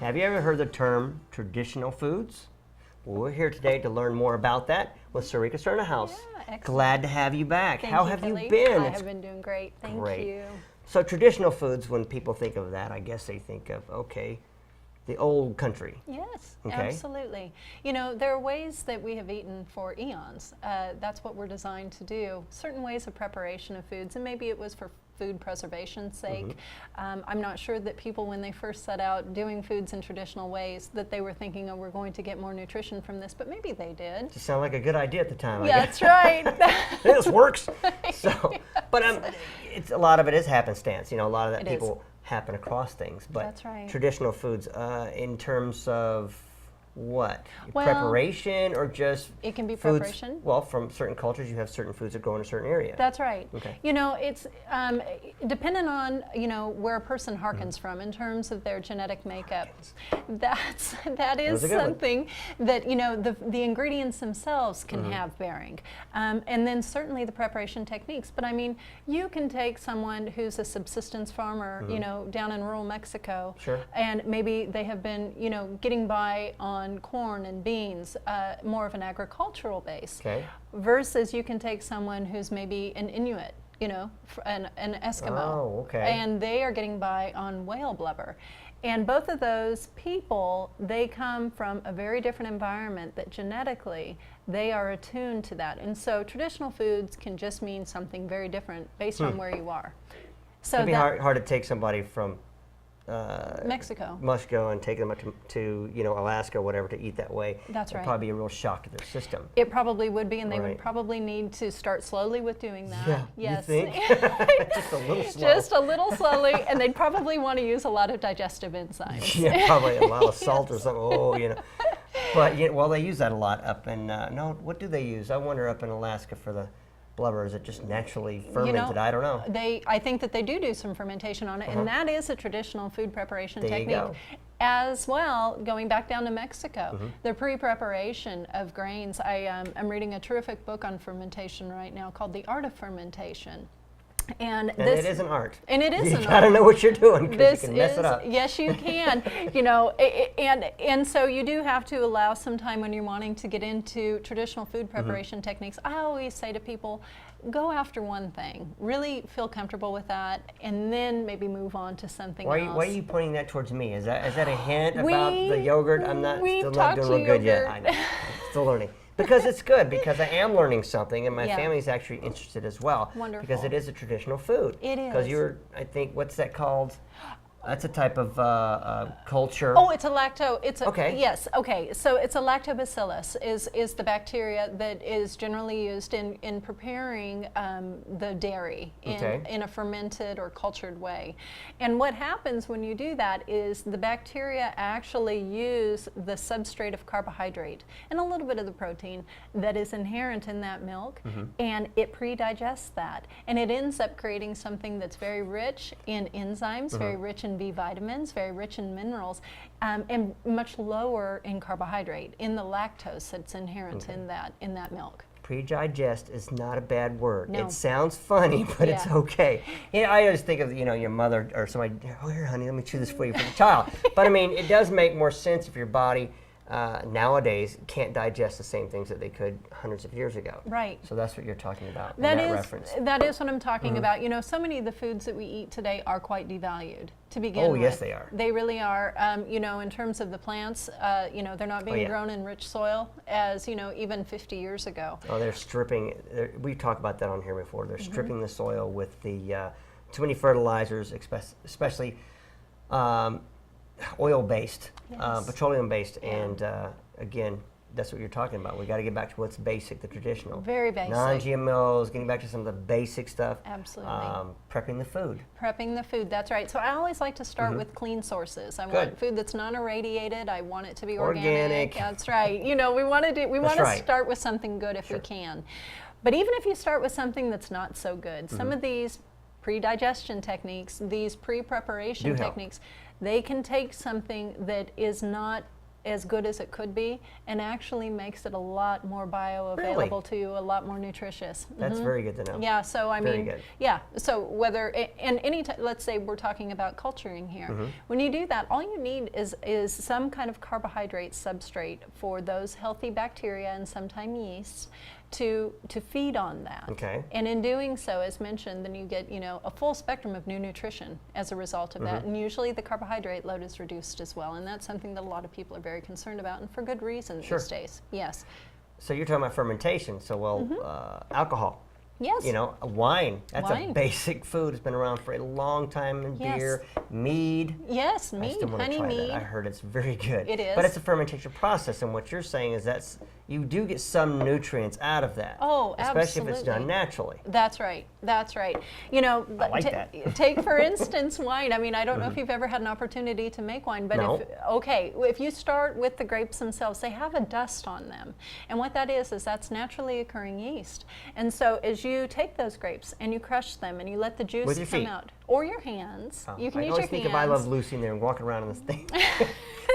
Have you ever heard the term traditional foods? Well, we're here today to learn more about that with Sarica Cernohous. Yeah, excellent. Glad to have you back. Thank How you, have Kelly. you been? I have been doing great. Thank you. So traditional foods, when people think of that, I guess they think of, okay, the old country. Yes, Okay. absolutely. You know, there are ways that we have eaten for eons. That's what we're designed to do. Certain ways of preparation of foods, and maybe it was for food preservation's sake. I'm not sure that people, when they first set out doing foods in traditional ways, that they were thinking, oh, we're going to get more nutrition from this, but maybe they did. Just sound like a good idea at the time. Yeah, that's right. This works. So, but it's a lot of it is happenstance. You know, a lot of that people happen across things. But that's right. Traditional foods, in terms of what? Well, preparation or just it can be foods, preparation. well, from certain cultures, you have certain foods that grow in a certain area. That's right. Okay. You know, it's dependent on, you know, where a person harkens from in terms of their genetic makeup. That is something that, you know, the ingredients themselves can have bearing. And then certainly the preparation techniques. But I mean, you can take someone who's a subsistence farmer, you know, down in rural Mexico, and maybe they have been, you know, getting by on corn and beans, more of an agricultural base, versus you can take someone who's maybe an Inuit, you know, an Eskimo, and they are getting by on whale blubber. And both of those people, they come from a very different environment that genetically they are attuned to that. And so traditional foods can just mean something very different based on where you are. So it'd be hard to take somebody from Mexico and take them up to you know, Alaska or whatever to eat that way. That's right. It'd probably be a real shock to their system. It probably would be, and they would probably need to start slowly with doing that. Yeah, yes. You think? Just a little slow. Just a little slowly, and they'd probably want to use a lot of digestive enzymes. Yeah, probably a lot of salt or something. Oh, you know. But you know, well, they use that a lot up in no. What do they use? I wonder up in Alaska for the blubber. Is it just naturally fermented? You know, I don't know. I think that they do some fermentation on it, and that is a traditional food preparation technique. You go. As well, going back down to Mexico, the pre-preparation of grains. I'm reading a terrific book on fermentation right now called The Art of Fermentation. And it is an art. And it is an art. You gotta know what you're doing because you can mess it up. Yes, you can. You know, and so you do have to allow some time when you're wanting to get into traditional food preparation techniques. I always say to people, go after one thing, really feel comfortable with that, and then maybe move on to something else. Why are you pointing that towards me? Is that a hint about the yogurt? I'm still not doing real good yet. I know. I'm still learning. Because it's good, because I am learning something, and my family's actually interested as well. Wonderful. Because it is a traditional food. It is. Because I think, what's that called? That's a type of culture. Oh, it's a yes, okay. So it's a lactobacillus is the bacteria that is generally used in preparing the dairy in a fermented or cultured way. And what happens when you do that is the bacteria actually use the substrate of carbohydrate and a little bit of the protein that is inherent in that milk, and it pre-digests that. And it ends up creating something that's very rich in enzymes, very rich in B vitamins, very rich in minerals, and much lower in carbohydrate, in the lactose that's inherent in that milk. Pre-digest is not a bad word. No. It sounds funny, but it's okay. You know, I always think of, you know, your mother or somebody, oh, here, honey, let me chew this for you for the child. But I mean, it does make more sense if your body nowadays can't digest the same things that they could hundreds of years ago. Right. So that's what you're talking about in that reference. That is what I'm talking about. You know, so many of the foods that we eat today are quite devalued to begin with. Oh, yes, they are. They really are. You know, in terms of the plants, you know, they're not being grown in rich soil as, you know, even 50 years ago. Oh, they're stripping. We've talked about that on here before. They're stripping the soil with the too many fertilizers, especially oil-based, petroleum-based, and again, that's what you're talking about. We got to get back to what's basic, the traditional. Very basic. Non-GMOs, getting back to some of the basic stuff. Absolutely. Prepping the food. Prepping the food, that's right. So I always like to start with clean sources. I want food that's non-irradiated. I want it to be organic. That's right. You know, we want to start with something good if we can. But even if you start with something that's not so good, some of these pre-digestion techniques, these pre-preparation techniques, they can take something that is not as good as it could be, and actually makes it a lot more bioavailable to you, a lot more nutritious. That's very good to know. Yeah, so I Very mean, good. yeah, so whether, and let's say we're talking about culturing here. When you do that, all you need is some kind of carbohydrate substrate for those healthy bacteria and sometimes yeast to feed on that. Okay. And in doing so, as mentioned, then you get, you know, a full spectrum of new nutrition as a result of that. And usually the carbohydrate load is reduced as well. And that's something that a lot of people are very concerned about, and for good reason these days. Yes. So you're talking about fermentation. So, alcohol. Yes. You know, wine. That's Wine. a basic food. It's been around for a long time in beer. Mead. Yes, I mead, still want to honey try mead. that. I heard it's very good. It is. But it's a fermentation process, and what you're saying is you do get some nutrients out of that. Oh, especially if it's done absolutely. naturally. That's right. That's right. You know, I like that. Take for instance wine. I mean, I don't know if you've ever had an opportunity to make wine, but No. if you start with the grapes themselves, they have a dust on them, and what that is that's naturally occurring yeast. And so as you take those grapes and you crush them and you let the juice With your come feet. out, or your hands, you can I use always your think hands. of I Love Lucy in there and walking around on this thing.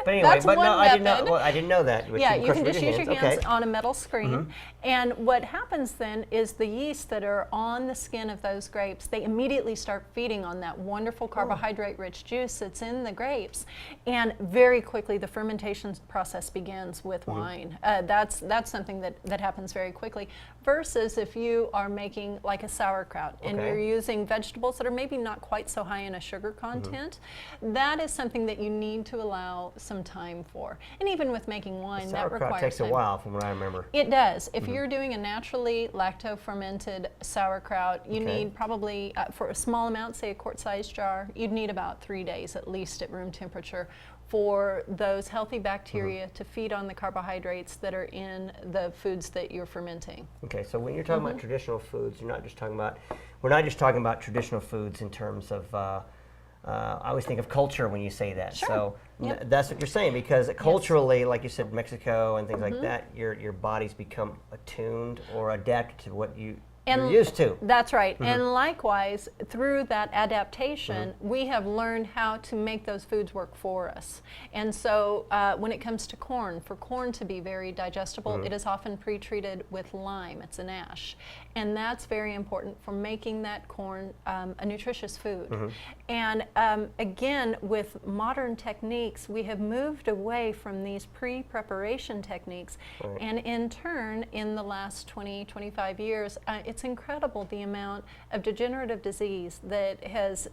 But anyway, That's but one no, I didn't know. method. Well, I didn't know that. Yeah, you crush can with just use your hands Okay. on a metal screen. And what happens then is the yeast that are on the skin of those grapes, they immediately start feeding on that wonderful carbohydrate-rich juice that's in the grapes. And very quickly, the fermentation process begins with wine. That's something that happens very quickly. Versus if you are making like a sauerkraut and you're using vegetables that are maybe not quite so high in a sugar content, that is something that you need to allow some time for. And even with making wine, that Sauerkraut requires takes time. a while, from what I remember. It does. If you're doing a naturally lacto-fermented sauerkraut, you need probably, for a small amount, say a quart-sized jar, you'd need about 3 days at least at room temperature for those healthy bacteria to feed on the carbohydrates that are in the foods that you're fermenting. Okay, so when you're talking about traditional foods, we're not just talking about traditional foods in terms of, I always think of culture when you say that. Sure. So Yep. that's what you're saying, because culturally, like you said, Mexico and things like that, your body's become attuned or adapted to what you're used to. That's right. And likewise, through that adaptation, we have learned how to make those foods work for us. And so when it comes to corn, for corn to be very digestible, it is often pre-treated with lime. It's an ash. And that's very important for making that corn a nutritious food. And again, with modern techniques, we have moved away from these pre-preparation techniques. And in turn, in the last 20, 25 years, it's incredible the amount of degenerative disease that has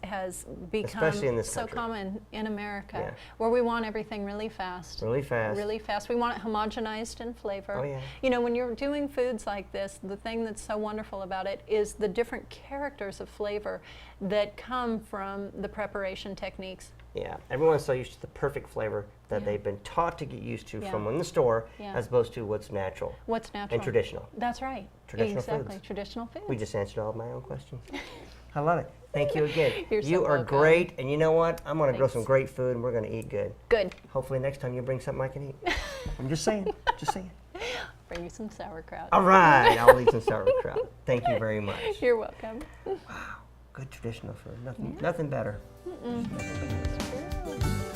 become Especially in this so country. common in America, Yeah. where we want everything really fast. Really fast. Really fast. We want it homogenized in flavor. Oh, yeah. You know, when you're doing foods like this, the thing that's so wonderful about it is the different characters of flavor that come from the preparation techniques. Yeah, everyone's so used to the perfect flavor that they've been taught to get used to from in the store, as opposed to what's natural. What's natural. And traditional. That's right. Traditional exactly. foods. Traditional foods. We just answered all of my own questions. I love it. Thank you again. You're so you are welcome. great, and you know what? I'm going to grow Thanks. some great food, and we're going to eat good. Good. Hopefully next time you bring something I can eat. I'm just saying. Just saying. Bring you some sauerkraut. All right, I'll eat some sauerkraut. Thank you very much. You're welcome. Good traditional food. Nothing better. It's true.